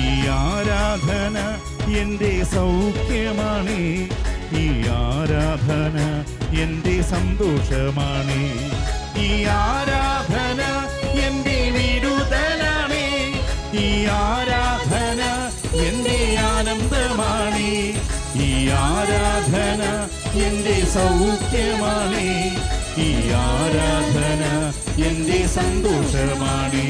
ഈ ആരാധന എൻ്റെ സൗഖ്യമാണ്, ഈ ആരാധന എൻ്റെ സന്തോഷമാണ്, ഈ ആരാധന എൻ്റെ വിടുതലാണ്, ഈ ആരാധന എൻ്റെ ആനന്ദമാണ്, ഈ ആരാധന എൻ്റെ സൗഖ്യമാണ്, ഈ ആരാധന എൻ്റെ സന്തോഷമാണ്.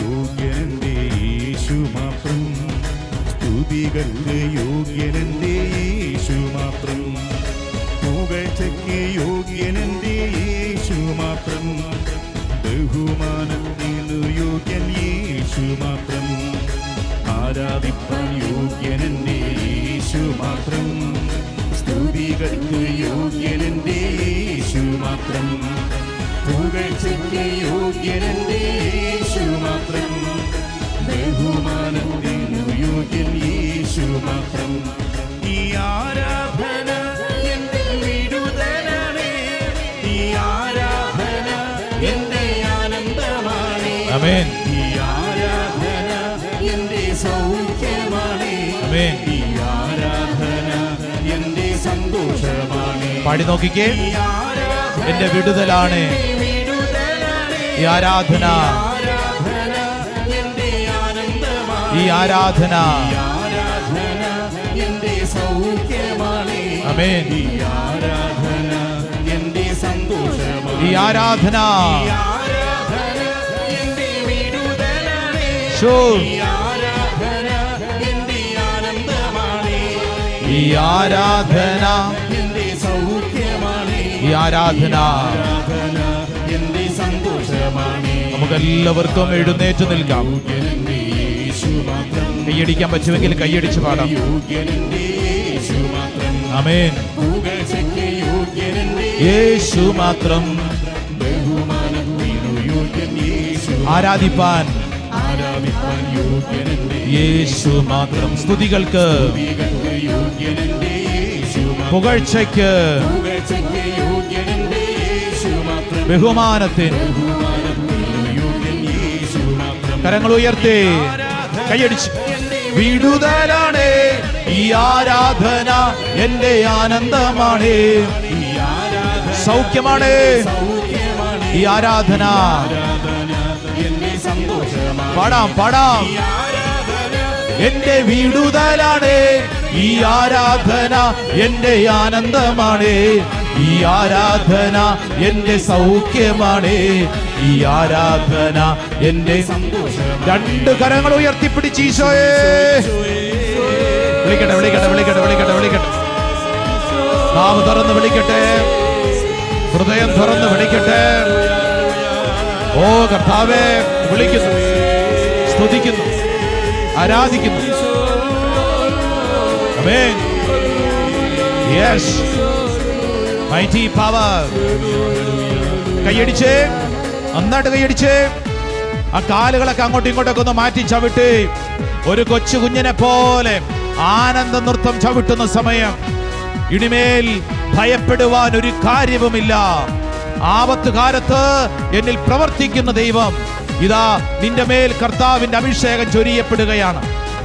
യോഗ്യനന്റെ യേശു മാത്രം, സ്തുതികൾക്ക് യോഗ്യനന്റെ യേശു മാത്രം, പുകഴ്ചയ്ക്ക് യോഗ്യനന്റെ യേശു മാത്രം, ബഹുമാനത്തിനു യോഗ്യൻ യേശു മാത്രം, ആരാധിപ്പാൻ യോഗ്യനന്റെ യേശു മാത്രം, സ്തുതികൾക്ക് യോഗ്യനന്റെ യേശു മാത്രം, പുകഴ്ചയ്ക്ക് യോഗ്യനന്റെ യേശു മാത്രം, ബഹുമാനത്തിനു യോഗ്യൻ യേശു മാത്രം. ഈ ആരാധന എൻ്റെ വിടുതലാണ്, ഈ ആരാധന എൻ്റെ ആനന്ദമാണ്, ഈ ആരാധന എൻ്റെ സൗഖ്യമാണ്, ഈ ആരാധന എൻ്റെ സന്തോഷമാണ്. പാടി നോക്കിക്കേ. എന്റെ വിടുതലാണ് ഈ ആരാധന, ഈ ആരാധന എന്റെ സൗഖ്യമാണ്, ആമേൻ. ഈ ആരാധന എന്റെ സന്തോഷമാണ്, ഈ ആരാധന എന്റെ വിടുതലാണ്, ഈ ആരാധന എന്റെ ആനന്ദമാണ്, ഈ ആരാധന എന്റെ സൗഖ്യമാണ്, ഈ ആരാധന എന്റെ സന്തോഷമാണ്. നമുക്കെല്ലാവർക്കും എഴുന്നേറ്റ് നിൽക്കാം. കൈയടിക്കാൻ പറ്റുമെങ്കിൽ കൈയടിച്ച് പാടാം. ആമേൻ. യേശു മാത്രം ആരാധിപ്പാൻ, യേശു മാത്രം സ്തുതികൾക്ക്, പുകഴ്ചയ്ക്ക്, ബഹുമാനത്തിന്. കരങ്ങൾ ഉയർത്തി കൈയടിച്ച്. വിടുതലാണ് ഈ ആരാധന എൻ്റെ ആനന്ദമാണ്, സൗഖ്യമാണ് ഈ ആരാധന. പാടാം പാടാം. എന്റെ വിടുതലാണ് ഈ ആരാധന എൻ്റെ ആനന്ദമാണ്, ഈ ആരാധന എൻ്റെ സൗഖ്യമാണ്, ഈ ആരാധന എൻ്റെ സന്തോഷം. രണ്ട് കരങ്ങൾ ഉയർത്തിപ്പിടിച്ച് ഈശോയെ വിളിക്കട്ടെ വിളിക്കട്ടെ വിളിക്കട്ടെ വിളിക്കട്ടെ വിളിക്കട്ടെ. നാവ് തുറന്ന് വിളിക്കട്ടെ, ഹൃദയം തുറന്ന് വിളിക്കട്ടെ. ഓ കർത്താവേ, വിളിക്കുന്നു, സ്തുതിക്കുന്നു, ആരാധിക്കുന്നു. ആമേൻ. Yes, mighty power. കൈയടിച്ചേ, നന്നായിട്ട് കൈയടിച്ചേ. ആ കാലുകളൊക്കെ അങ്ങോട്ടും ഇങ്ങോട്ടൊക്കെ ഒന്ന് മാറ്റി ചവിട്ടി ഒരു കൊച്ചു കുഞ്ഞിനെ പോലെ ആനന്ദ നൃത്തം ചവിട്ടുന്ന സമയം. ഇനിമേൽ ഭയപ്പെടുവാൻ ഒരു കാര്യവുമില്ല. ആപത്ത് കാലത്ത് എന്നിൽ പ്രവർത്തിക്കുന്ന ദൈവം ഇതാ നിന്റെ മേൽ കർത്താവിന്റെ അഭിഷേകം ചൊരിയപ്പെടുകയാണ്.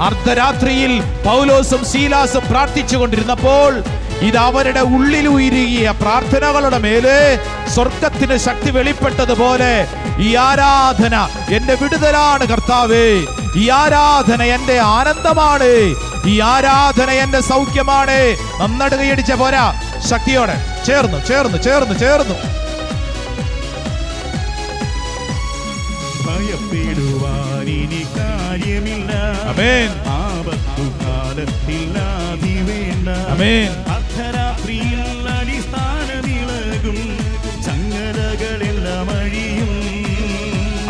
അർദ്ധരാത്രിയിൽ പൗലോസും ശീലാസും പ്രാർത്ഥിച്ചു കൊണ്ടിരുന്നപ്പോൾ ഇത് അവരുടെ ഉള്ളിലുയരുകിയ പ്രാർത്ഥനകളുടെ മേലെ സ്വർഗത്തിന് ശക്തി വെളിപ്പെട്ടതുപോലെ ഈ ആരാധന എന്റെ വിടുതലാണ് കർത്താവേ, ഈ ആരാധന എന്റെ ആനന്ദമാണ്, ഈ ആരാധന എന്റെ സൗഖ്യമാണ്. നന്നായിട്ട് കൈയടിച്ച പോരാ, ശക്തിയോടെ ചേർന്നു ചേർന്നു ചേർന്നു ചേർന്നു. ഭയപ്പെടുവാനിനി കാര്യമില്ല, ആമേൻ. ആപത്തുകാലത്തിൽ ആദി വേണ്ട, ആമേൻ. അർദ്ധരാത്രിയിൽ അടിസ്ഥാനമില്ല,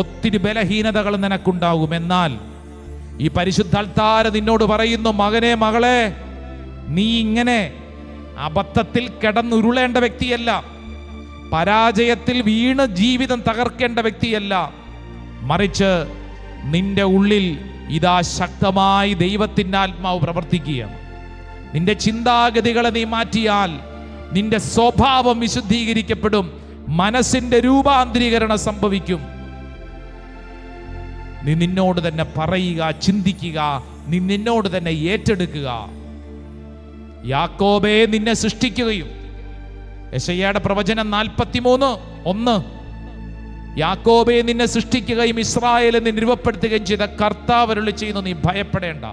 ഒത്തിരി ബലഹീനതകൾ നിനക്കുണ്ടാകും. എന്നാൽ ഈ പരിശുദ്ധ അൾത്താര നിന്നോട് പറയുന്നു, മകനെ മകളെ, നീ ഇങ്ങനെ അബദ്ധത്തിൽ കിടന്നുരുളേണ്ട വ്യക്തിയല്ല, പരാജയത്തിൽ വീണ് ജീവിതം തകർക്കേണ്ട വ്യക്തിയല്ല. മറിച്ച് നിന്റെ ഉള്ളിൽ ഇതാ ശക്തമായി ദൈവത്തിൻ്റെ ആത്മാവ് പ്രവർത്തിക്കുകയാണ്. നിന്റെ ചിന്താഗതികളെ നീ മാറ്റിയാൽ നിന്റെ സ്വഭാവം വിശുദ്ധീകരിക്കപ്പെടും, മനസ്സിന്റെ രൂപാന്തരീകരണം സംഭവിക്കും. നീ നിന്നോട് തന്നെ പറയുക, ചിന്തിക്കുക, നീ നിന്നോട് തന്നെ ഏറ്റെടുക്കുക. യാക്കോബേ, നിന്നെ സൃഷ്ടിക്കുകയും, യെശയ്യായുടെ പ്രവചനം 43:1, യാക്കോബേ നിന്നെ സൃഷ്ടിക്കുകയും ഇസ്രായേലിനെ നിന്നെ രൂപപ്പെടുത്തുകയും ചെയ്ത കർത്താവ് അരുളി ചെയ്യുന്നു, നീ ഭയപ്പെടേണ്ട,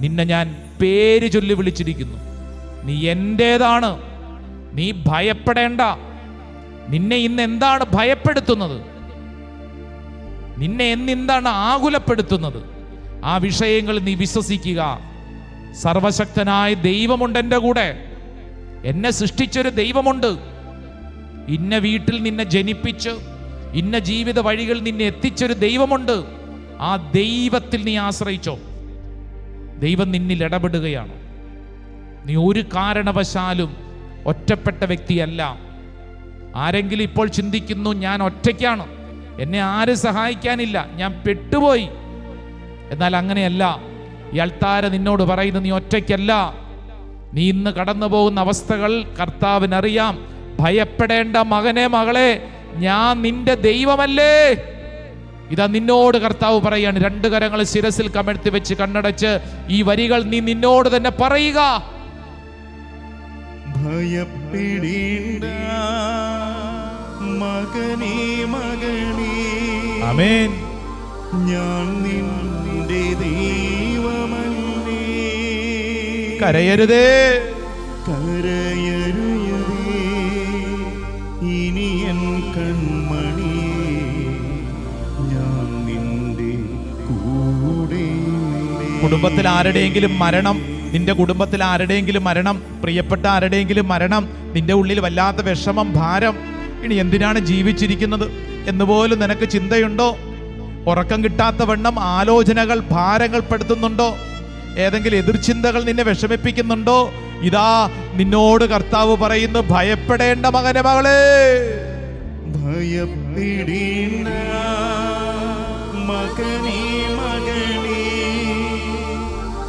നിന്നെ ഞാൻ പേര് ചൊല്ലി വിളിച്ചിരിക്കുന്നു, നീ എന്റേതാണ്, നീ ഭയപ്പെടേണ്ട. നിന്നെ ഇന്ന് എന്താണ് ഭയപ്പെടുത്തുന്നത്? നിന്നെ എന്താണ് ആകുലപ്പെടുത്തുന്നത്? ആ വിഷയങ്ങൾ നീ വിശ്വസിക്കുക. സർവശക്തനായ ദൈവമുണ്ട് എൻ്റെ കൂടെ, എന്നെ സൃഷ്ടിച്ചൊരു ദൈവമുണ്ട്. ഇന്ന വീട്ടിൽ നിന്നെ ജനിപ്പിച്ച് ഇന്ന ജീവിത വഴികൾ നിന്നെ എത്തിച്ചൊരു ദൈവമുണ്ട്. ആ ദൈവത്തിൽ നീ ആശ്രയിച്ചോ. ദൈവം നിന്നിൽ ഇടപെടുകയാണ്. നീ ഒരു കാരണവശാലും ഒറ്റപ്പെട്ട വ്യക്തിയല്ല. ആരെങ്കിലും ഇപ്പോൾ ചിന്തിക്കുന്നു, ഞാൻ ഒറ്റയ്ക്കാണ്, എന്നെ ആരും സഹായിക്കാനില്ല, ഞാൻ പെട്ടുപോയി. എന്നാൽ അങ്ങനെയല്ല. ഈ അൾത്താര നിന്നോട് പറയുന്നു, നീ ഒറ്റയ്ക്കല്ല. നീ ഇന്ന് കടന്നു പോകുന്ന അവസ്ഥകൾ കർത്താവിനറിയാം. ഭയപ്പെടേണ്ട മകനെ മകളെ, ഞാൻ നിന്റെ ദൈവമല്ലേ. ഇതാ നിന്നോട് കർത്താവ് പറയാണ്. 2 കരങ്ങൾ ശിരസിൽ കമഴ്ത്തി വെച്ച് കണ്ണടച്ച് ഈ വരികൾ നീ നിന്നോട് തന്നെ പറയുക. ഭയപ്പെടേണ്ട മകനേ മകളേ, ആമേൻ, ഞാൻ നിന്റെ ദൈവമല്ലേ. കരയരുതേ, കരയരുതേ, ഇനി എൻ കൺമണി, ഞാൻ നിന്റെ കൂടെ. കുടുംബത്തിൽ ആരുടെയെങ്കിലും മരണം, നിന്റെ കുടുംബത്തിൽ ആരുടെയെങ്കിലും മരണം, പ്രിയപ്പെട്ട ആരുടെയെങ്കിലും മരണം, നിന്റെ ഉള്ളിൽ വല്ലാത്ത വിഷമം, ഭാരം, ഇനി എന്തിനാണ് ജീവിച്ചിരിക്കുന്നത് എന്നുപോലും നിനക്ക് ചിന്തയുണ്ടോ? ഉറക്കം കിട്ടാത്ത വണ്ണം ആലോചനകൾ ഭാരങ്ങൾ പെടുത്തുന്നുണ്ടോ? ഏതെങ്കിലും എതിർചിന്തകൾ നിന്നെ വിഷമിപ്പിക്കുന്നുണ്ടോ? ഇതാ നിന്നോട് കർത്താവ് പറയുന്നു, ഭയപ്പെടേണ്ട മകനെ മകളെ. ഭയപ്പെടേണ്ട മകനേ മകളേ,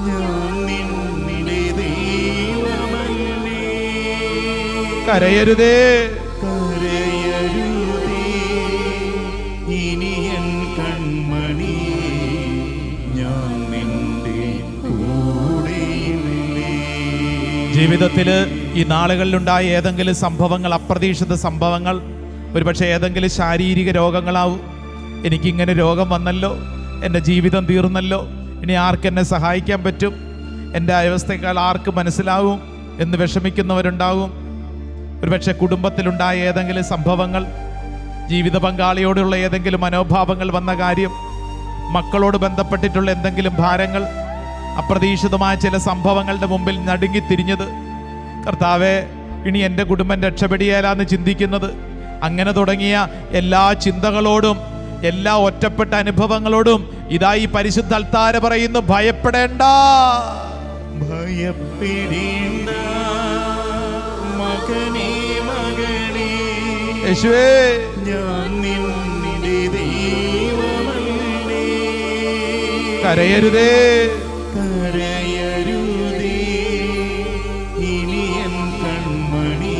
ഞാൻ നിന്റെ ദൈവമല്ലേ. കരയരുതേ, കരയരുതേ, ഇനി എൻ കൺമണി, ഞാൻ നിന്റെ കൂടെയില്ലേ. ജീവിതത്തിൽ ഈ നാളുകളിലുണ്ടായ ഏതെങ്കിലും സംഭവങ്ങൾ, അപ്രതീക്ഷിത സംഭവങ്ങൾ, ഒരുപക്ഷെ ഏതെങ്കിലും ശാരീരിക രോഗങ്ങളാവും. എനിക്കിങ്ങനെ രോഗം വന്നല്ലോ, എൻ്റെ ജീവിതം തീർന്നല്ലോ, ഇനി ആർക്കെന്നെ സഹായിക്കാൻ പറ്റും, എൻ്റെ അവസ്ഥയേക്കാൾ ആർക്ക് മനസ്സിലാവും എന്ന് വിഷമിക്കുന്നവരുണ്ടാവും. ഒരുപക്ഷെ കുടുംബത്തിലുണ്ടായ ഏതെങ്കിലും സംഭവങ്ങൾ, ജീവിത പങ്കാളിയോടുള്ള ഏതെങ്കിലും മനോഭാവങ്ങൾ വന്ന കാര്യം, മക്കളോട് ബന്ധപ്പെട്ടിട്ടുള്ള എന്തെങ്കിലും ഭാരങ്ങൾ, അപ്രതീക്ഷിതമായ ചില സംഭവങ്ങളുടെ മുമ്പിൽ നടുങ്ങിത്തിരിഞ്ഞത്, കർത്താവേ ഇനി എൻ്റെ കുടുംബം രക്ഷപ്പെടിയാലാന്ന് ചിന്തിക്കുന്നത്, അങ്ങനെ തുടങ്ങിയ എല്ലാ ചിന്തകളോടും എല്ലാ ഒറ്റപ്പെട്ട അനുഭവങ്ങളോടും ഇതാ ഈ പരിശുദ്ധ അൾത്താര പറയുന്നു, ഭയപ്പെടേണ്ട. ഭയപ്പെടേണ്ട മകനേ മകളേ, യേശുവേ, ഞാൻ നിന്റെ ദൈവമല്ലേ. കരയരുതേ, കരയരുതേ, ഇനി എൻ കൺമണി,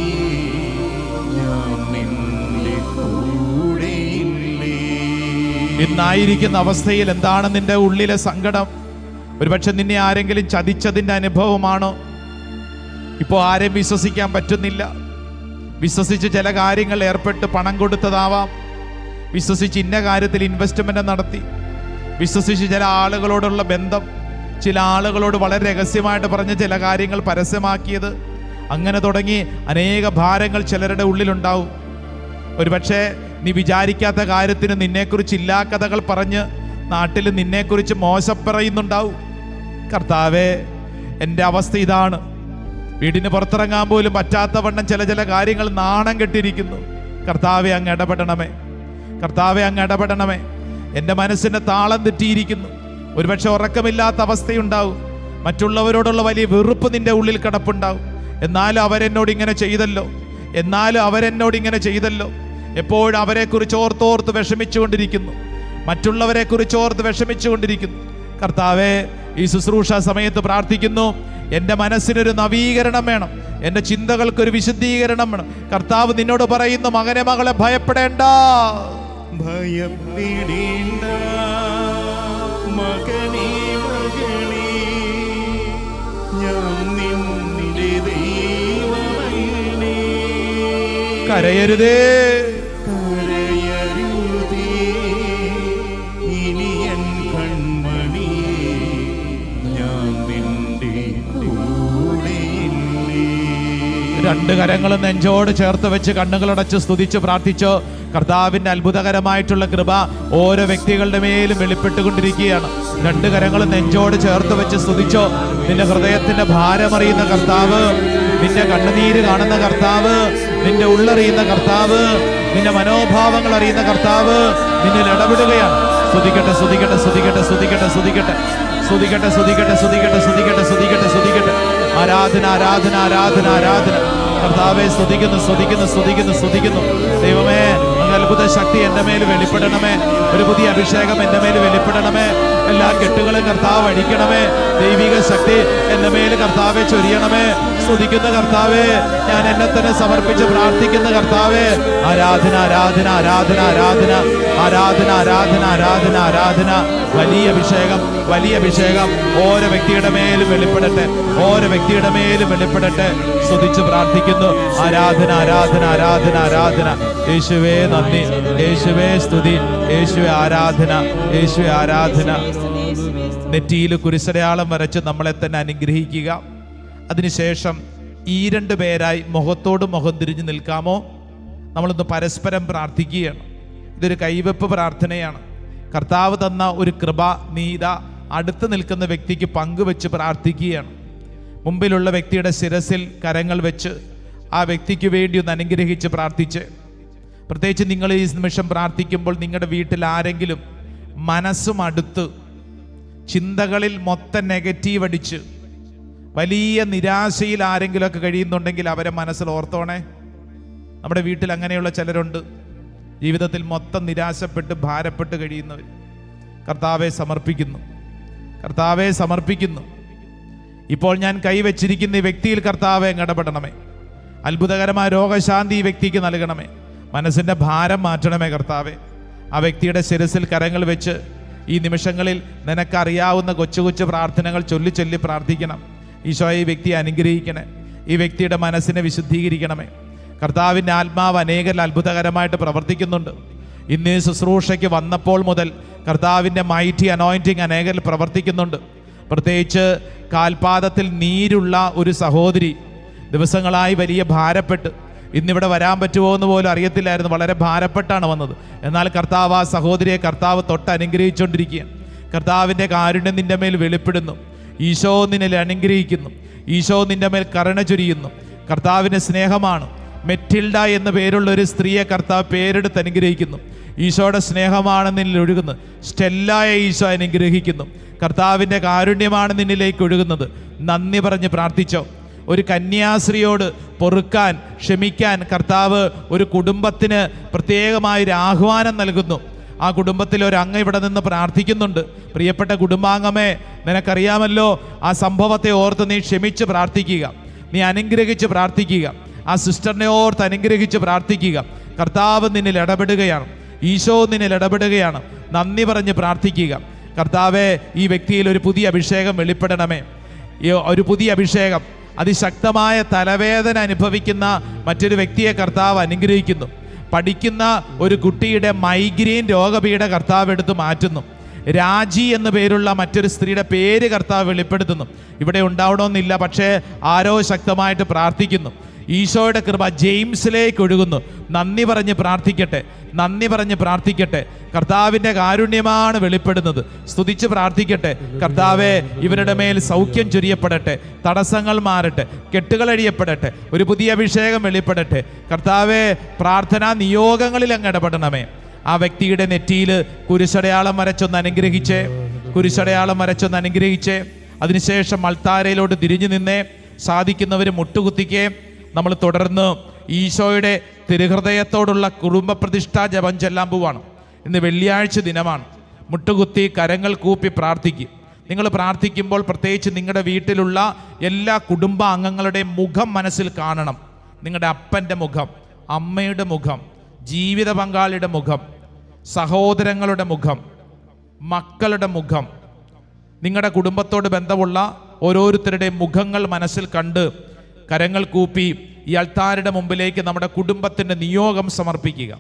ഞാൻ നിന്റെ കൂടെയില്ലേ. ഇന്നായിരിക്കുന്ന അവസ്ഥയിൽ എന്താണ് നിന്റെ ഉള്ളിലെ സങ്കടം? ഒരുപക്ഷെ നിന്നെ ആരെങ്കിലും ചതിച്ചതിൻ്റെ അനുഭവമാണോ? ഇപ്പോൾ ആരെയും വിശ്വസിക്കാൻ പറ്റുന്നില്ല. വിശ്വസിച്ച് ചില കാര്യങ്ങൾ ഏർപ്പെട്ട് പണം കൊടുത്തതാവാം, വിശ്വസിച്ച് ഇന്ന കാര്യത്തിൽ ഇൻവെസ്റ്റ്മെന്റ് നടത്തി, വിശ്വസിച്ച് ചില ആളുകളോടുള്ള ബന്ധം, ചില ആളുകളോട് വളരെ രഹസ്യമായിട്ട് പറഞ്ഞ ചില കാര്യങ്ങൾ പരസ്യമാക്കിയത്, അങ്ങനെ തുടങ്ങി അനേക ഭാരങ്ങൾ ചിലരുടെ ഉള്ളിലുണ്ടാവും. ഒരുപക്ഷെ നീ വിചാരിക്കാത്ത കാര്യത്തിന് നിന്നെക്കുറിച്ച് ഇല്ലാ കഥകൾ പറഞ്ഞ് നാട്ടിൽ നിന്നെക്കുറിച്ച് മോശം പറയുന്നുണ്ടാവും. കർത്താവേ, എൻ്റെ അവസ്ഥ ഇതാണ്, വീടിന് പുറത്തിറങ്ങാൻ പോലും പറ്റാത്ത വണ്ണം ചില കാര്യങ്ങൾ നാണം കെട്ടിരിക്കുന്നു. കർത്താവെ, അങ്ങ് ഇടപെടണമേ. കർത്താവെ, അങ്ങ് ഇടപെടണമേ. എൻ്റെ മനസ്സിൻ്റെ താളം തെറ്റിയിരിക്കുന്നു. ഒരുപക്ഷെ ഉറക്കമില്ലാത്ത അവസ്ഥയുണ്ടാവും. മറ്റുള്ളവരോടുള്ള വലിയ വെറുപ്പ് നിന്റെ ഉള്ളിൽ കിടപ്പുണ്ടാവും. എന്നാലും അവരെന്നോട് ഇങ്ങനെ ചെയ്തല്ലോ. എപ്പോഴും അവരെക്കുറിച്ച് ഓർത്തോർത്ത് വിഷമിച്ചുകൊണ്ടിരിക്കുന്നു. മറ്റുള്ളവരെക്കുറിച്ച് ഓർത്ത് വിഷമിച്ചുകൊണ്ടിരിക്കുന്നു. കർത്താവെ, ഈ ശുശ്രൂഷ സമയത്ത് പ്രാർത്ഥിക്കുന്നു, എൻ്റെ മനസ്സിനൊരു നവീകരണം വേണം, എൻ്റെ ചിന്തകൾക്കൊരു വിശുദ്ധീകരണം വേണം. കർത്താവ് നിന്നോട് പറയുന്നു, മകനെ, മകളെ, ഭയപ്പെടേണ്ട, ഭയപ്പെടേണ്ട മകനേ, മകളേ, ഞാൻ നിന്റെ ദൈവമല്ലേ. കരയരുതേ, ഇനി എൻ കൺമണിയേ, ഞാൻ നിന്റെ കൂടെയില്ലേ. രണ്ട് കരങ്ങളും നെഞ്ചോട് ചേർത്ത് വെച്ച് കണ്ണുകളടച്ച് സ്തുതിച്ച് പ്രാർത്ഥിച്ചോ. കർത്താവിൻ്റെ അത്ഭുതകരമായിട്ടുള്ള കൃപ ഓരോ വ്യക്തികളുടെ മേലും വെളിപ്പെട്ടുകൊണ്ടിരിക്കുകയാണ്. രണ്ട് കരങ്ങളും നെഞ്ചോട് ചേർത്ത് വെച്ച് സ്തുതിച്ചോ. നിന്റെ ഹൃദയത്തിന്റെ ഭാരമറിയുന്ന കർത്താവ്, നിന്റെ കണ്ണുനീര് കാണുന്ന കർത്താവ്, നിന്റെ ഉള്ളറിയുന്ന കർത്താവ്, നിന്റെ മനോഭാവങ്ങൾ അറിയുന്ന കർത്താവ് നിന്നിൽ ഇടപെടുകയാണ്. സ്തുതിക്കട്ടെ, സ്തുതിക്കട്ടെ, സ്തുതിക്കട്ടെ, സ്തുതിക്കട്ടെ, സ്തുതിക്കട്ടെ, സ്തുതിക്കട്ടെ, സ്തുതിക്കട്ടെ, സ്തുതിക്കട്ടെ, സ്തുതിക്കട്ടെ, സ്തുതിക്കട്ടെ, സ്തുതിക്കട്ടെ. ആരാധന, ആരാധന, ആരാധന, ആരാധന. കർത്താവെ, സ്തുതിക്കുന്നു, സ്തുതിക്കുന്നു, സ്തുതിക്കുന്നു, സ്തുതിക്കുന്നു. ദൈവമേ, അങ്ങ് അത്ഭുത ശക്തി എൻ്റെ മേൽ വെളിപ്പെടണമേ. ഒരു പുതിയ അഭിഷേകം എൻ്റെ മേൽ വെളിപ്പെടണമേ. എല്ലാ കെട്ടുകളും കർത്താവ് അഴിക്കണമേ. ദൈവിക ശക്തി എൻ്റെ മേൽ കർത്താവെ ചൊരിയണമേ. സ്തുതിക്കുന്ന കർത്താവെ, ഞാൻ എന്നെ തന്നെ സമർപ്പിച്ച് പ്രാർത്ഥിക്കുന്ന കർത്താവെ, ആരാധന, ആരാധന, ആരാധന, ആരാധന, ആരാധന, ആരാധന, ആരാധന, ആരാധന. വലിയ അഭിഷേകം, വലിയ അഭിഷേകം ഓരോ വ്യക്തിയുടെ മേലും വെളിപ്പെടട്ടെ, ഓരോ വ്യക്തിയുടെ മേലും വെളിപ്പെടട്ടെ. സ്തുതിച്ച് പ്രാർത്ഥിക്കുന്നു. ആരാധന, ആരാധന, ആരാധന, ആരാധന. യേശുവേ നന്ദി, യേശുവേ സ്തുതി, യേശുവേ ആരാധന, യേശുവേ ആരാധന. നെറ്റിയിൽ കുരിശടയാളം വരച്ച് നമ്മളെ തന്നെ അനുഗ്രഹിക്കുക. അതിനുശേഷം ഈ രണ്ട് പേരായി മുഖത്തോട് മുഖം തിരിഞ്ഞു നിൽക്കാമോ? നമ്മളൊന്ന് പരസ്പരം പ്രാർത്ഥിക്കുകയാണ്. ഇതൊരു കൈവെപ്പ് പ്രാർത്ഥനയാണ്. കർത്താവ് തന്ന ഒരു കൃപ നീത അടുത്ത് നിൽക്കുന്ന വ്യക്തിക്ക് പങ്കുവെച്ച് പ്രാർത്ഥിക്കുകയാണ്. മുമ്പിലുള്ള വ്യക്തിയുടെ ശിരസിൽ കരങ്ങൾ വെച്ച് ആ വ്യക്തിക്ക് വേണ്ടി ഒന്ന് അനുഗ്രഹിച്ച് പ്രാർത്ഥിച്ച്, പ്രത്യേകിച്ച് നിങ്ങൾ ഈ നിമിഷം പ്രാർത്ഥിക്കുമ്പോൾ നിങ്ങളുടെ വീട്ടിൽ ആരെങ്കിലും മനസ്സും അടുത്ത് ചിന്തകളിൽ മൊത്തം നെഗറ്റീവ് അടിച്ച് വലിയ നിരാശയിൽ ആരെങ്കിലുമൊക്കെ കഴിയുന്നുണ്ടെങ്കിൽ അവരെ മനസ്സിൽ ഓർത്തോണേ. നമ്മുടെ വീട്ടിൽ അങ്ങനെയുള്ള ചിലരുണ്ട്, ജീവിതത്തിൽ മൊത്തം നിരാശപ്പെട്ട് ഭാരപ്പെട്ട് കഴിയുന്നവർ. കർത്താവെ സമർപ്പിക്കുന്നു, കർത്താവെ സമർപ്പിക്കുന്നു. ഇപ്പോൾ ഞാൻ കൈവച്ചിരിക്കുന്ന ഈ വ്യക്തിയിൽ കർത്താവെ ഇടപെടണമേ. അത്ഭുതകരമായ രോഗശാന്തി ഈ വ്യക്തിക്ക് നൽകണമേ. മനസ്സിൻ്റെ ഭാരം മാറ്റണമേ കർത്താവെ. ആ വ്യക്തിയുടെ ശിരസിൽ കരങ്ങൾ വെച്ച് ഈ നിമിഷങ്ങളിൽ നിനക്കറിയാവുന്ന കൊച്ചു കൊച്ചു പ്രാർത്ഥനകൾ ചൊല്ലി ചൊല്ലി പ്രാർത്ഥിക്കണം. ഈശോയെ, ഈ വ്യക്തിയെ അനുഗ്രഹിക്കണേ, ഈ വ്യക്തിയുടെ മനസ്സിനെ വിശുദ്ധീകരിക്കണമേ. കർത്താവിൻ്റെ ആത്മാവ് അനേകരിൽ അത്ഭുതകരമായിട്ട് പ്രവർത്തിക്കുന്നുണ്ട്. ഇന്ന് ഈ ശുശ്രൂഷയ്ക്ക് വന്നപ്പോൾ മുതൽ കർത്താവിൻ്റെ മൈറ്റി അനോയിൻറ്റിങ് അനേകരിൽ പ്രവർത്തിക്കുന്നുണ്ട്. പ്രത്യേകിച്ച് കാൽപാദത്തിൽ നീരുള്ള ഒരു സഹോദരി ദിവസങ്ങളായി വലിയ ഭാരപ്പെട്ട്, ഇന്നിവിടെ വരാൻ പറ്റുമോ എന്ന് പോലും അറിയത്തില്ലായിരുന്നു, വളരെ ഭാരപ്പെട്ടാണ് വന്നത്. എന്നാൽ കർത്താവ് ആ സഹോദരിയെ കർത്താവ് തൊട്ട് അനുഗ്രഹിച്ചുകൊണ്ടിരിക്കുകയാണ്. കർത്താവിൻ്റെ കാരുണ്യം നിൻ്റെ മേൽ വെളിപ്പെടുന്നു. ഈശോ നിന്നിൽ അനുഗ്രഹിക്കുന്നു. ഈശോ നിൻ്റെ മേൽ കരുണ ചൊരിയുന്നു. കർത്താവിൻ്റെ സ്നേഹമാണ്. മെറ്റിൽഡ എന്ന പേരുള്ള ഒരു സ്ത്രീയെ കർത്താവ് പേരെടുത്ത് അനുഗ്രഹിക്കുന്നു. ഈശോയുടെ സ്നേഹമാണ് നിന്നിൽ ഒഴുകുന്നത്. സ്റ്റെല്ലായ ഈശോ അനുഗ്രഹിക്കുന്നു. കർത്താവിൻ്റെ കാരുണ്യമാണ് നിന്നിലേക്ക് ഒഴുകുന്നത്. നന്ദി പറഞ്ഞ് പ്രാർത്ഥിച്ചോ. ഒരു കന്യാസ്ത്രീയോട് പൊറുക്കാൻ, ക്ഷമിക്കാൻ കർത്താവ് ഒരു കുടുംബത്തിന് പ്രത്യേകമായൊരു ആഹ്വാനം നൽകുന്നു. ആ കുടുംബത്തിൽ ഒരു അങ്ങ് ഇവിടെ നിന്ന് പ്രാർത്ഥിക്കുന്നുണ്ട്. പ്രിയപ്പെട്ട കുടുംബാംഗമേ, നിനക്കറിയാമല്ലോ, ആ സംഭവത്തെ ഓർത്ത് നീ ക്ഷമിച്ച് പ്രാർത്ഥിക്കുക, നീ അനുഗ്രഹിച്ച് പ്രാർത്ഥിക്കുക. ആ സിസ്റ്ററിനെ ഓർത്ത് അനുഗ്രഹിച്ച് പ്രാർത്ഥിക്കുക. കർത്താവ് നിന്നിൽ ഇടപെടുകയാണ്. ഈശോ നിന്നിൽ ഇടപെടുകയാണ്. നന്ദി പറഞ്ഞ് പ്രാർത്ഥിക്കുക. കർത്താവെ, ഈ വ്യക്തിയിൽ ഒരു പുതിയ അഭിഷേകം വെളിപ്പെടണമേ. ഒരു പുതിയ അഭിഷേകം. അതിശക്തമായ തലവേദന അനുഭവിക്കുന്ന മറ്റൊരു വ്യക്തിയെ കർത്താവ് അനുഗ്രഹിക്കുന്നു. പഠിക്കുന്ന ഒരു കുട്ടിയുടെ മൈഗ്രെയിൻ രോഗപീഠ കർത്താവ് എടുത്ത് മാറ്റുന്നു. രാജി എന്നു പേരുള്ള മറ്റൊരു സ്ത്രീയുടെ പേര് കർത്താവ് വെളിപ്പെടുത്തുന്നു. ഇവിടെ ഉണ്ടാവണമെന്നില്ല, പക്ഷേ ആരോ ശക്തമായിട്ട് പ്രാർത്ഥിക്കുന്നു. ഈശോയുടെ കൃപ ജെയിംസിലേക്ക് ഒഴുകുന്നു. നന്ദി പറഞ്ഞ് പ്രാർത്ഥിക്കട്ടെ, നന്ദി പറഞ്ഞ് പ്രാർത്ഥിക്കട്ടെ. കർത്താവിൻ്റെ കാരുണ്യമാണ് വെളിപ്പെടുന്നത്. സ്തുതിച്ച് പ്രാർത്ഥിക്കട്ടെ. കർത്താവെ, ഇവരുടെ മേൽ സൗഖ്യം ചൊരിയപ്പെടട്ടെ, തടസ്സങ്ങൾ മാറട്ടെ, കെട്ടുകൾ അഴിയപ്പെടട്ടെ, ഒരു പുതിയ അഭിഷേകം വെളിപ്പെടട്ടെ. കർത്താവെ, പ്രാർത്ഥനാ നിയോഗങ്ങളിൽ അങ്ങ് ഇടപെടണമേ. ആ വ്യക്തിയുടെ നെറ്റിയിൽ കുരിശടയാളം വരച്ചൊന്ന് അനുഗ്രഹിച്ചേ, കുരിശടയാളം വരച്ചൊന്ന് അനുഗ്രഹിച്ചേ. അതിനുശേഷം അൾത്താരയിലോട്ട് തിരിഞ്ഞു നിന്നേ. സാധിക്കുന്നവർ മുട്ടുകുത്തിക്കേ. നമ്മൾ തുടർന്ന് ഈശോയുടെ തിരുഹൃദയത്തോടുള്ള കുടുംബ പ്രതിഷ്ഠാ ജപം ചെല്ലാൻ പോവാണ്. ഇന്ന് വെള്ളിയാഴ്ച ദിനമാണ്. മുട്ടുകുത്തി കരങ്ങൾ കൂപ്പി പ്രാർത്ഥിക്കും. നിങ്ങൾ പ്രാർത്ഥിക്കുമ്പോൾ പ്രത്യേകിച്ച് നിങ്ങളുടെ വീട്ടിലുള്ള എല്ലാ കുടുംബ അംഗങ്ങളുടെയും മുഖം മനസ്സിൽ കാണണം. നിങ്ങളുടെ അപ്പൻ്റെ മുഖം, അമ്മയുടെ മുഖം, ജീവിത പങ്കാളിയുടെ മുഖം, സഹോദരങ്ങളുടെ മുഖം, മക്കളുടെ മുഖം, നിങ്ങളുടെ കുടുംബത്തോട് ബന്ധമുള്ള ഓരോരുത്തരുടെയും മുഖങ്ങൾ മനസ്സിൽ കണ്ട് കരങ്ങൾ കൂപ്പി ഈ അൾത്താരുടെ മുമ്പിലേക്ക് നമ്മുടെ കുടുംബത്തിൻ്റെ നിയോഗം സമർപ്പിക്കുക.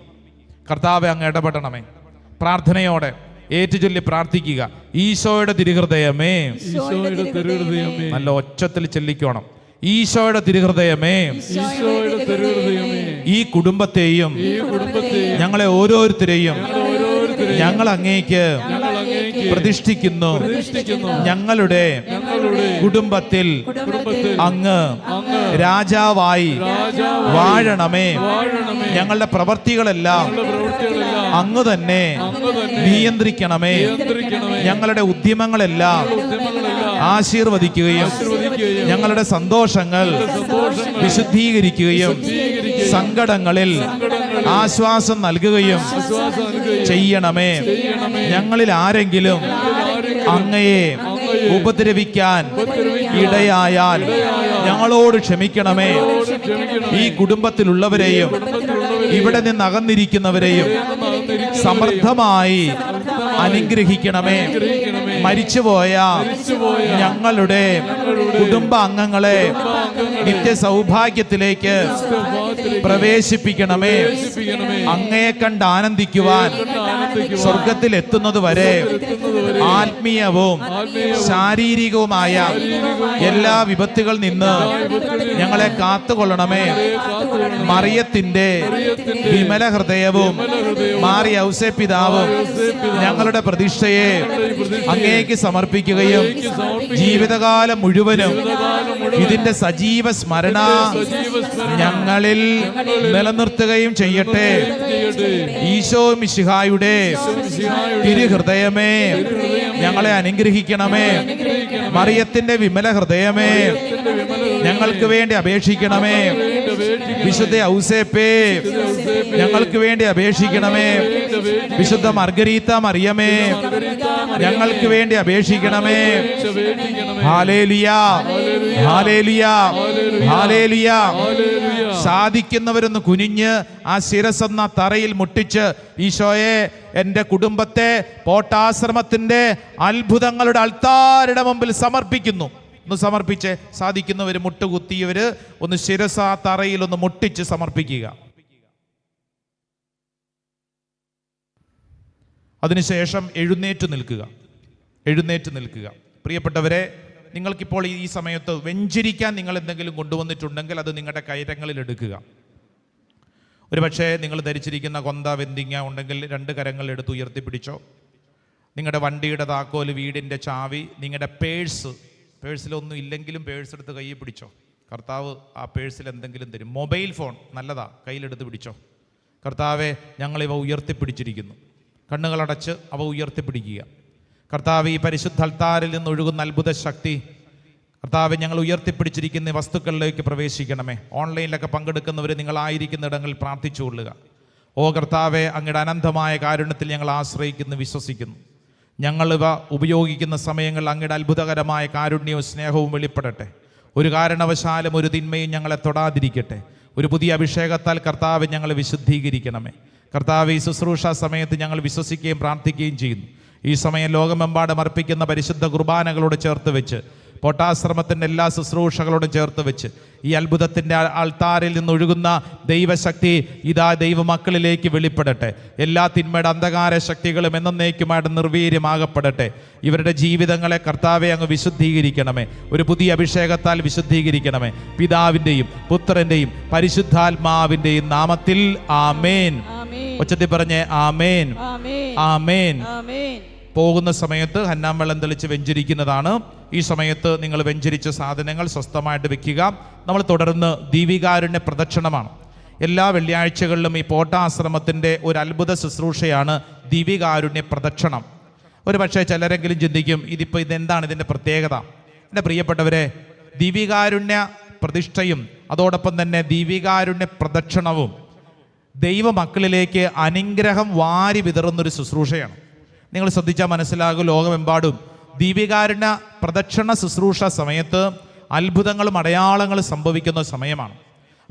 കർത്താവെ, അങ്ങ് ഇടപെടണമേ. പ്രാർത്ഥനയോടെ ഏറ്റുചൊല്ലി പ്രാർത്ഥിക്കുക. ഈശോയുടെ തിരുഹൃദയമേ, നല്ല ഒച്ചത്തിൽ ചൊല്ലിക്കോണം. ഈശോയുടെ തിരുഹൃദയമേ, ഈ കുടുംബത്തെയും ഞങ്ങളെ ഓരോരുത്തരെയും ഞങ്ങൾ അങ്ങേക്ക് പ്രതിഷ്ഠിക്കുന്നു. ഞങ്ങളുടെ കുടുംബത്തിൽ അങ്ങ് രാജാവായി വാഴണമേ. ഞങ്ങളുടെ പ്രവർത്തികളെല്ലാം അങ്ങ് തന്നെ നിയന്ത്രിക്കണമേ. ഞങ്ങളുടെ ഉദ്യമങ്ങളെല്ലാം ആശീർവദിക്കുകയും ഞങ്ങളുടെ സന്തോഷങ്ങൾ വിശുദ്ധീകരിക്കുകയും സങ്കടങ്ങളിൽ ആശ്വാസം നൽകുകയും ചെയ്യണമേ. ഞങ്ങളിൽ ആരെങ്കിലും അങ്ങയെ ഉപദ്രവിക്കാൻ ഇടയായാൽ ഞങ്ങളോട് ക്ഷമിക്കണമേ. ഈ കുടുംബത്തിലുള്ളവരെയും ഇവിടെ നിന്ന് അകന്നിരിക്കുന്നവരെയും സമർത്ഥമായി അനുഗ്രഹിക്കണമേ. മരിച്ചുപോയ ഞങ്ങളുടെ കുടുംബ അംഗങ്ങളെ നിത്യ സൗഭാഗ്യത്തിലേക്ക് പ്രവേശിപ്പിക്കണമേ. അങ്ങയെ കണ്ട് ആനന്ദിക്കുവാൻ സ്വർഗത്തിൽ എത്തുന്നത് വരെ ആത്മീയവും ശാരീരികവുമായ എല്ലാ വിപത്തുകളിൽ നിന്ന് ഞങ്ങളെ കാത്തുകൊള്ളണമേ. മറിയത്തിന്റെ വിമല ഹൃദയവും മാറി ഔസേ പിതാവും ഞങ്ങളുടെ പ്രതീക്ഷയെ അങ്ങേക്ക് സമർപ്പിക്കുകയും ജീവിതകാലം മുഴുവനും ഇതിന്റെ സജീവ സ്മരണ ഞങ്ങളിൽ നിലനിർത്തുകയും ചെയ്യട്ടെ. ഈശോ മിശിഹായുടെ തിരുഹൃദയമേ, ഞങ്ങളെ അനുഗ്രഹിക്കണമേ. മറിയത്തിന്റെ വിമല ഹൃദയമേ, ഞങ്ങൾക്ക് വേണ്ടി അപേക്ഷിക്കണമേ. വിശുദ്ധ ഔസേപ്പേ, ഞങ്ങൾക്ക് വേണ്ടി അപേക്ഷിക്കണമേ. വിശുദ്ധ മർഗരീത്ത മറിയമേ, ഞങ്ങൾക്ക് വേണ്ടി അപേക്ഷിക്കണമേ. ഹല്ലേലൂയ, ഹല്ലേലൂയ, ഹല്ലേലൂയ. സാധിക്കുന്നവരൊന്ന് കുനിഞ്ഞ് ആ ശിരസെന്ന തറയിൽ മുട്ടിച്ച് ഈശോയെ, എൻ്റെ കുടുംബത്തെ പോട്ടാശ്രമത്തിൻ്റെ അത്ഭുതങ്ങളുടെ അൾത്താരുടെ മുമ്പിൽ സമർപ്പിക്കുന്നു. ഒന്ന് സമർപ്പിച്ച്, സാധിക്കുന്നവർ മുട്ടുകുത്തിയവർ ഒന്ന് ശിരസ തറയിൽ ഒന്ന് മുട്ടിച്ച് സമർപ്പിക്കുക. അതിനുശേഷം എഴുന്നേറ്റ് നിൽക്കുക, എഴുന്നേറ്റ് നിൽക്കുക. പ്രിയപ്പെട്ടവരെ, നിങ്ങൾക്കിപ്പോൾ ഈ സമയത്ത് വെഞ്ചരിക്കാൻ നിങ്ങൾ എന്തെങ്കിലും കൊണ്ടുവന്നിട്ടുണ്ടെങ്കിൽ അത് നിങ്ങളുടെ കൈരങ്ങളിൽ എടുക്കുക. ഒരുപക്ഷെ നിങ്ങൾ ധരിച്ചിരിക്കുന്ന കൊന്ത വെന്തിങ്ങ ഉണ്ടെങ്കിൽ 2 കരങ്ങൾ എടുത്ത് ഉയർത്തിപ്പിടിച്ചോ. നിങ്ങളുടെ വണ്ടിയുടെ താക്കോല്, വീടിൻ്റെ ചാവി, നിങ്ങളുടെ പേഴ്സിലൊന്നും ഇല്ലെങ്കിലും പേഴ്സ് എടുത്ത് കയ്യിൽ പിടിച്ചോ. കർത്താവ് ആ പേഴ്സിൽ എന്തെങ്കിലും തരും. മൊബൈൽ ഫോൺ നല്ലതാ, കയ്യിലെടുത്ത് പിടിച്ചോ. കർത്താവെ, ഞങ്ങളിവ ഉയർത്തിപ്പിടിച്ചിരിക്കുന്നു. കണ്ണുകളടച്ച് അവ ഉയർത്തിപ്പിടിക്കുക. കർത്താവ്, ഈ പരിശുദ്ധ അൾത്താരിൽ നിന്ന് ഒഴുകുന്ന അത്ഭുത ശക്തി കർത്താവ്, ഞങ്ങൾ ഉയർത്തിപ്പിടിച്ചിരിക്കുന്ന വസ്തുക്കളിലേക്ക് പ്രവേശിക്കണമേ. ഓൺലൈനിലൊക്കെ പങ്കെടുക്കുന്നവർ നിങ്ങളായിരിക്കുന്ന ഇടങ്ങളിൽ പ്രാർത്ഥിച്ചുകൊള്ളുക. ഓ കർത്താവെ, അങ്ങയുടെ അനന്തമായ കാരുണ്യത്തിൽ ഞങ്ങൾ ആശ്രയിക്കുന്നു, വിശ്വസിക്കുന്നു. ഞങ്ങളിവ ഉപയോഗിക്കുന്ന സമയങ്ങളിൽ അങ്ങയുടെ അത്ഭുതകരമായ കാരുണ്യവും സ്നേഹവും വെളിപ്പെടട്ടെ. ഒരു കാരണവശാലും ഒരു തിന്മയും ഞങ്ങളെ തൊടാതിരിക്കട്ടെ. ഒരു പുതിയ അഭിഷേകത്താൽ കർത്താവ് ഞങ്ങളെ വിശുദ്ധീകരിക്കണമേ. കർത്താവ്, ഈ ശുശ്രൂഷ സമയത്ത് ഞങ്ങൾ വിശ്വസിക്കുകയും പ്രാർത്ഥിക്കുകയും ചെയ്യുന്നു. ഈ സമയം ലോകമെമ്പാടും അർപ്പിക്കുന്ന പരിശുദ്ധ കുർബാനകളോട് ചേർത്ത് വെച്ച്, പോട്ടാശ്രമത്തിൻ്റെ എല്ലാ ശുശ്രൂഷകളോടും ചേർത്ത് വെച്ച് ഈ അത്ഭുതത്തിൻ്റെ ആൾത്താരിൽ നിന്നൊഴുകുന്ന ദൈവശക്തി ഇതാ ദൈവമക്കളിലേക്ക് വെളിപ്പെടട്ടെ. എല്ലാ തിന്മയുടെ അന്ധകാര ശക്തികളും എന്നേക്കുമായിട്ട് നിർവീര്യമാകപ്പെടട്ടെ. ഇവരുടെ ജീവിതങ്ങളെ കർത്താവെ അങ്ങ് വിശുദ്ധീകരിക്കണമേ. ഒരു പുതിയ അഭിഷേകത്താൽ വിശുദ്ധീകരിക്കണമേ. പിതാവിൻ്റെയും പുത്രൻ്റെയും പരിശുദ്ധാത്മാവിൻ്റെയും നാമത്തിൽ ആമേൻ. ഉച്ചത്തിൽ പറഞ്ഞേ ആമേൻ, ആമേൻ. പോകുന്ന സമയത്ത് ഹന്നാം വെള്ളം തെളിച്ച് വെഞ്ചരിക്കുന്നതാണ്. ഈ സമയത്ത് നിങ്ങൾ വെഞ്ചരിച്ച സാധനങ്ങൾ സ്വസ്ഥമായിട്ട് വെക്കുക. നമ്മൾ തുടർന്ന് ദീപികാരുണ്യ പ്രദക്ഷിണമാണ്. എല്ലാ വെള്ളിയാഴ്ചകളിലും ഈ പോട്ടാശ്രമത്തിൻ്റെ ഒരു അത്ഭുത ശുശ്രൂഷയാണ് ദിവ്യകാരുണ്യ പ്രദക്ഷിണം. ഒരു പക്ഷേ ചിലരെങ്കിലും ചിന്തിക്കും, ഇതെന്താണ് ഇതിൻ്റെ പ്രത്യേകത? എൻ്റെ പ്രിയപ്പെട്ടവരെ, ദിവ്യകാരുണ്യ പ്രതിഷ്ഠയും അതോടൊപ്പം തന്നെ ദിവ്യകാരുണ്യ പ്രദക്ഷിണവും ദൈവമക്കളിലേക്ക് അനുഗ്രഹം വാരി വിതറുന്നൊരു ശുശ്രൂഷയാണ്. നിങ്ങൾ ശ്രദ്ധിച്ചാൽ മനസ്സിലാകും, ലോകമെമ്പാടും ദിവ്യകാരുണ്യ പ്രദക്ഷിണ ശുശ്രൂഷ സമയത്ത് അത്ഭുതങ്ങളും അടയാളങ്ങളും സംഭവിക്കുന്ന സമയമാണ്.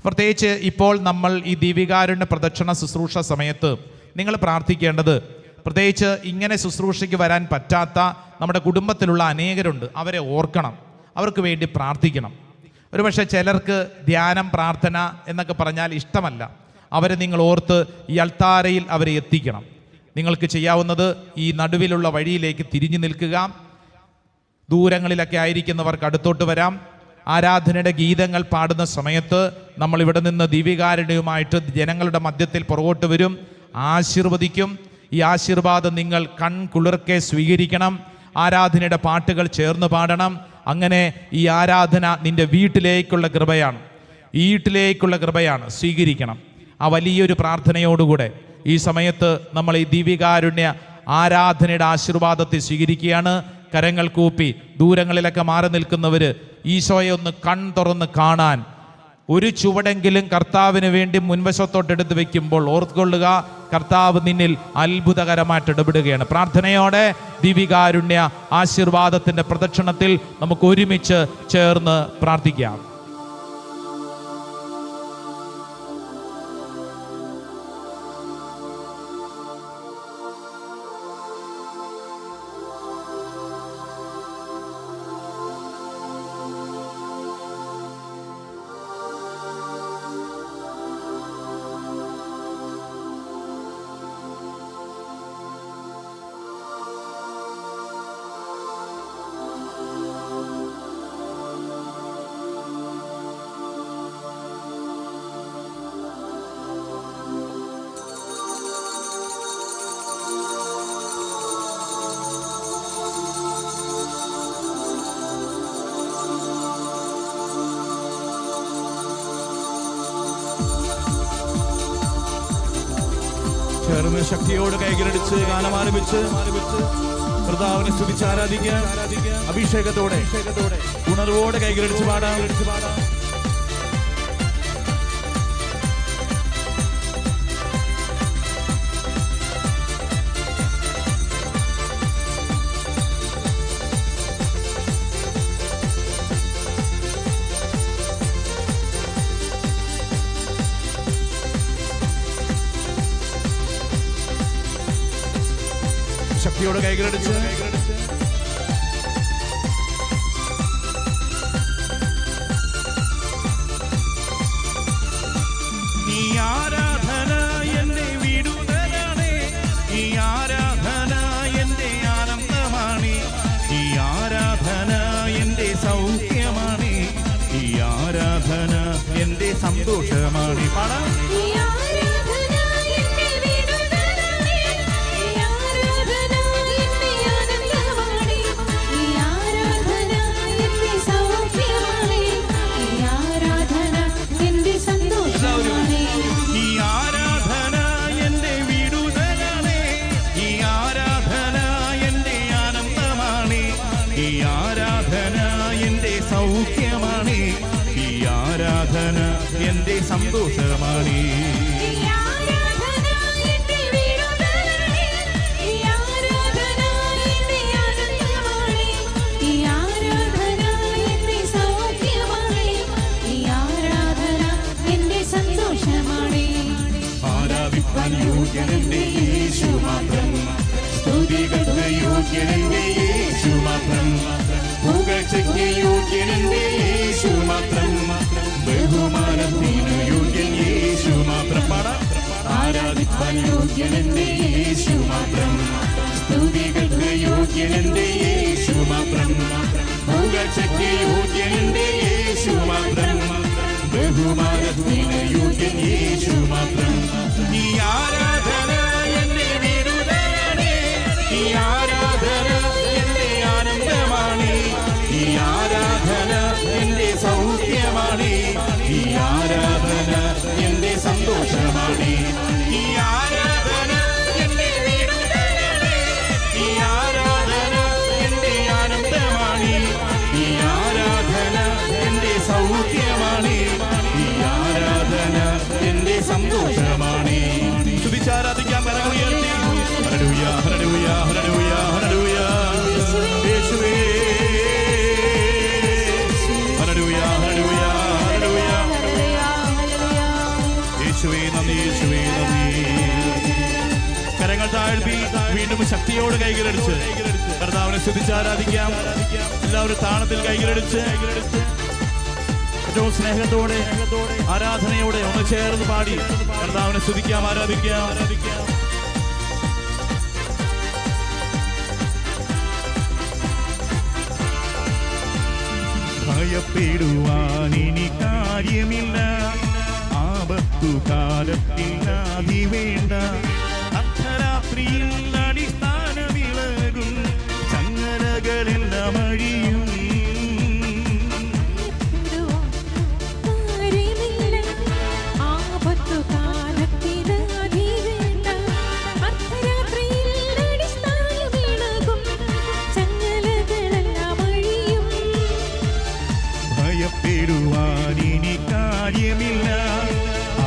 പ്രത്യേകിച്ച് ഇപ്പോൾ നമ്മൾ ഈ ദിവ്യകാരുണ്യ പ്രദക്ഷിണ ശുശ്രൂഷ സമയത്ത് നിങ്ങൾ പ്രാർത്ഥിക്കേണ്ടത്, പ്രത്യേകിച്ച് ഇങ്ങനെ ശുശ്രൂഷയ്ക്ക് വരാൻ പറ്റാത്ത നമ്മുടെ കുടുംബത്തിലുള്ള അനേകരുണ്ട്. അവരെ ഓർക്കണം, അവർക്ക് വേണ്ടി പ്രാർത്ഥിക്കണം. ഒരുപക്ഷെ ചിലർക്ക് ധ്യാനം, പ്രാർത്ഥന എന്നൊക്കെ പറഞ്ഞാൽ ഇഷ്ടമല്ല. അവരെ നിങ്ങൾ ഓർത്ത് ഈ അൾത്താരയിൽ അവരെ എത്തിക്കണം. നിങ്ങൾക്ക് ചെയ്യാവുന്നത് ഈ നടുവിലുള്ള വഴിയിലേക്ക് തിരിഞ്ഞു നിൽക്കുക. ദൂരങ്ങളിലൊക്കെ ആയിരിക്കുന്നവർക്ക് അടുത്തോട്ട് വരാം. ആരാധനയുടെ ഗീതങ്ങൾ പാടുന്ന സമയത്ത് നമ്മൾ ഇവിടെ നിന്ന് ദിവ്യകാരുണ്യവുമായിട്ട് ജനങ്ങളുടെ മധ്യത്തിൽ പുറകോട്ട് വരും, ആശീർവദിക്കും. ഈ ആശീർവാദം നിങ്ങൾ കൺകുളിർക്കെ സ്വീകരിക്കണം. ആരാധനയുടെ പാട്ടുകൾ ചേർന്ന് പാടണം. അങ്ങനെ ഈ ആരാധന നിന്റെ വീട്ടിലേക്കുള്ള കൃപയാണ്, വീട്ടിലേക്കുള്ള കൃപയാണ്, സ്വീകരിക്കണം. ആ വലിയൊരു പ്രാർത്ഥനയോടുകൂടെ ഈ സമയത്ത് നമ്മൾ ഈ ദിവ്യകാരുണ്യ ആരാധനയുടെ ആശീർവാദത്തെ സ്വീകരിക്കുകയാണ്. കരങ്ങൾ കൂപ്പി ദൂരങ്ങളിലൊക്കെ മാറി നിൽക്കുന്നവർ ഈശോയെ ഒന്ന് തുറന്ന് കാണാൻ ഒരു ചുവടെങ്കിലും കർത്താവിന് വേണ്ടി മുൻവശത്തോട്ടെടുത്ത് വെക്കുമ്പോൾ ഓർത്തുകൊള്ളുക, കർത്താവ് നിന്നിൽ അത്ഭുതകരമായിട്ട് ഇടപെടുകയാണ്. പ്രാർത്ഥനയോടെ ദിവ്യകാരുണ്യ ആശീർവാദത്തിൻ്റെ പ്രദക്ഷിണത്തിൽ നമുക്ക് ഒരുമിച്ച് ചേർന്ന് പ്രാർത്ഥിക്കാം. ചേർന്ന് ശക്തിയോട് കൈകളടിച്ച് ഗാനം ആരംഭിച്ച് കർത്താവിനെ സ്തുതിച്ച് ആരാധിക്കാൻ അഭിഷേകത്തോടെ ഉണർവോടെ കൈകളടിച്ച് പാടാം. ശക്തിയോടെ കൈകളടിച്ച് ഈ ആരാധന എന്റെ വിടുതലാണ്, ഈ ആരാധന എന്റെ ആനന്ദമാണ്, ഈ ആരാധന എന്റെ സൗഖ്യമാണ്, ഈ ആരാധന എന്റെ സന്തോഷമാണ്. പാടാം. സൗഖ്യമാണ്, ഈ ആരാധന എന്റെ സന്തോഷമാണ്. ആരാധിപ്പാൻ യോഗ്യനെന്റെ യേശു മാത്രം, സ്തുതികൾക്ക് യോഗ്യനെന്റെ യേശു മാത്രം, പുകഴ്ചയ്ക്ക് യോഗ്യനെന്റെ യേശു മാത്രം, ബഹുമാനത്തിന് യോഗ്യൻ യേശു മാത്രം. പാടാം. ആരാധിപ്പാൻ യോഗ്യനെന്റെ യേശു മാത്രം, സ്തുതികൾക്ക് യോഗ്യനെന്റെ യേശു മാത്രം, പുകഴ്ചയ്ക്ക് യോഗ്യനെന്റെ യേശു മാത്രം, ബഹുമാനത്തിന് യോഗ്യൻ യേശു മാത്രം. ഈ ആരാധന എന്റെ വിടുതലാണ്, ഈ ആരാധന എന്റെ ആനന്ദമാണ്, ഈ ആരാധന എന്റെ സൗഖ്യമാണ്, ഈ ആരാധന എന്റെ സൗഖ്യമാണി. ഈ ആരാധന എന്റെ വിടുതലാണ്. ഈ ആരാധന എന്റെ ആനന്ദമാണി. ഈ ആരാധന എന്റെ സൗഖ്യമാണി. ഈ ആരാധന എന്റെ സന്തോഷമാണി. സ്തുതിച്ചാരാധിക്കാം, കരങ്ങൾ ഉയർത്തി. ഹല്ലേലൂയ, ഹല്ലേലൂയ, ഹല്ലേലൂയ, ഹല്ലേലൂയ. യേശുവേ, ഹല്ലേലൂയ, ഹല്ലേലൂയ, ഹല്ലേലൂയ. യേശുവേ നന്ദി, യേശുവേ നന്ദി. കരങ്ങൾ താഴ്ത്തി വീണ്ടും ശക്തിയോട് കൈകളടിച്ച് കർത്താവിനെ സ്തുതിച്ചാരാധിക്കാം. എല്ലാവരും താളത്തിൽ കൈകളടിച്ച് ഏറ്റവും സ്നേഹത്തോടെ ആരാധനയോടെ ഒന്ന് ചേർന്ന് പാടി കർത്താവിനെ സ്തുതിക്കാം, ആരാധിക്കാം. ഭയപ്പെടുവാൻ ഇനി കാര്യമില്ല, ആപത്തു കാലത്തിൽ ആദി വേണ്ട. അർദ്ധരാത്രിയിൽ അടിസ്ഥാന വിളകും, ചങ്ങലകളെല്ലാം അഴിയും. ഭയപ്പെടുവാൻ ഇനി കാര്യമില്ല,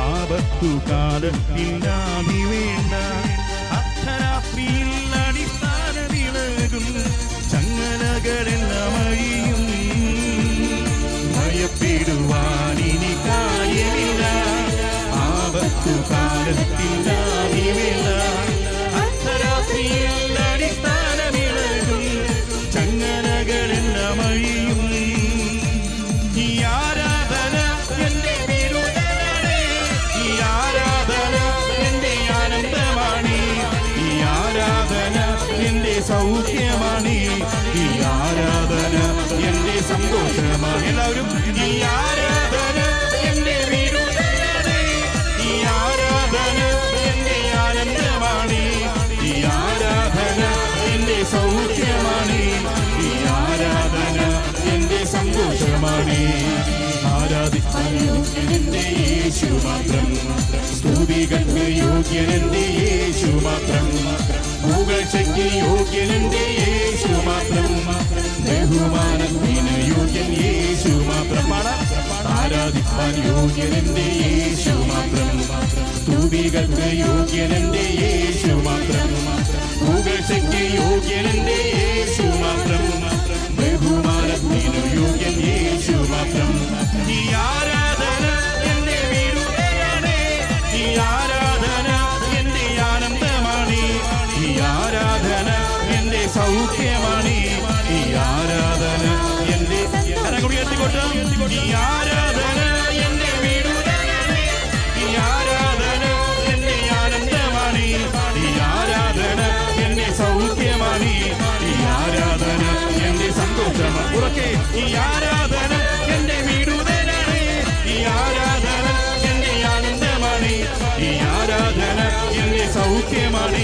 ആപത്തു കാലത്തിൽ ആദി വേണ്ട. അർദ്ധരാത്രിയിൽ അടിസ്ഥാന വിളകും, ചങ്ങലകളെല്ലാം അഴിയും. ഭയപ്പെടുവാൻ ഇനി കാര്യമില്ല, ആപത്തു കാലത്തിൽ ആദി വേണ്ട. അർദ്ധരാത്രിയിൽ അടിസ്ഥാന വിളകും, ചങ്ങലകളെല്ലാം അഴിയും. ഈ ആരാധന എന്റെ വിടുതലാണ്. ഈ ആരാധന എന്റെ ആനന്ദമാണ്. ഈ ആരാധന എന്റെ സൗഖ്യമാണ്. ഈ ആരാധന എന്റെ സന്തോഷമാണ്. എല്ലാവരും ഈ ആരാധന എന്റെ വിടുതലാണ്. ഈ ആരാധന എന്റെ ആനന്ദമാണ്. ഈ ആരാധന എന്റെ സൗഖ്യമാണ്. ഈ ആരാധന എന്റെ സന്തോഷമാണ്. ആരാധിക്കാൻ യോഗ്യനെന്റെ യേശു മാത്രം, സ്തുതികൾക്ക് യോഗ്യനെന്റെ യേശു മാത്രം, പുകഴ്ചയ്ക്ക് യോഗ്യനെന്റെ യേശു മാത്രം, ബഹുമാനത്തിന് യോഗ്യൻ യേശു മാത്രം. ആരാധിക്കാൻ യോഗ്യനെന്റെ യേശു മാത്രം, സ്തുതികൾക്ക് യോഗ്യനെന്റെ യേശു മാത്രം, പുകഴ്ചയ്ക്ക് യോഗ്യനെന്റെ യേശു മാത്രം, ബഹുമാനത്തിന് യോഗ്യൻ യേശു മാത്രം. ഈ ആരാധന എന്റെ വിടുതലാണ്. ഈ ആരാധന എന്റെ ആനന്ദമാണ്. ഈ ആരാധന എന്റെ സൗഖ്യമാണ്. ഈ ആരാധന എന്റെ കരങ്ങളുയർത്തിക്കൊണ്ട് ഈ ആരാധന എന്റെ വിടുതലാണ്. ഈ ആരാധന എന്റെ ആനന്ദമാണ്. ഈ ആരാധന എന്റെ സൗഖ്യമാണ്. ഈ ആരാധന എന്റെ സന്തോഷമാണ്. ഉറക്കെ ഈ ആരാധന എന്റെ വിടുതലാണ്. ഈ ആരാധന എന്റെ ആനന്ദമാണ്. ഈ ആരാധന എന്റെ സൗഖ്യമാണ്.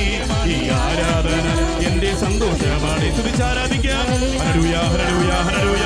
ഈ ആരാധന എന്റെ സന്തോഷമാണ്. സ്തുതിച്ചാരാധിക്കാം. ഹല്ലേലൂയ, ഹല്ലേലൂയ, ഹല്ലേലൂയ.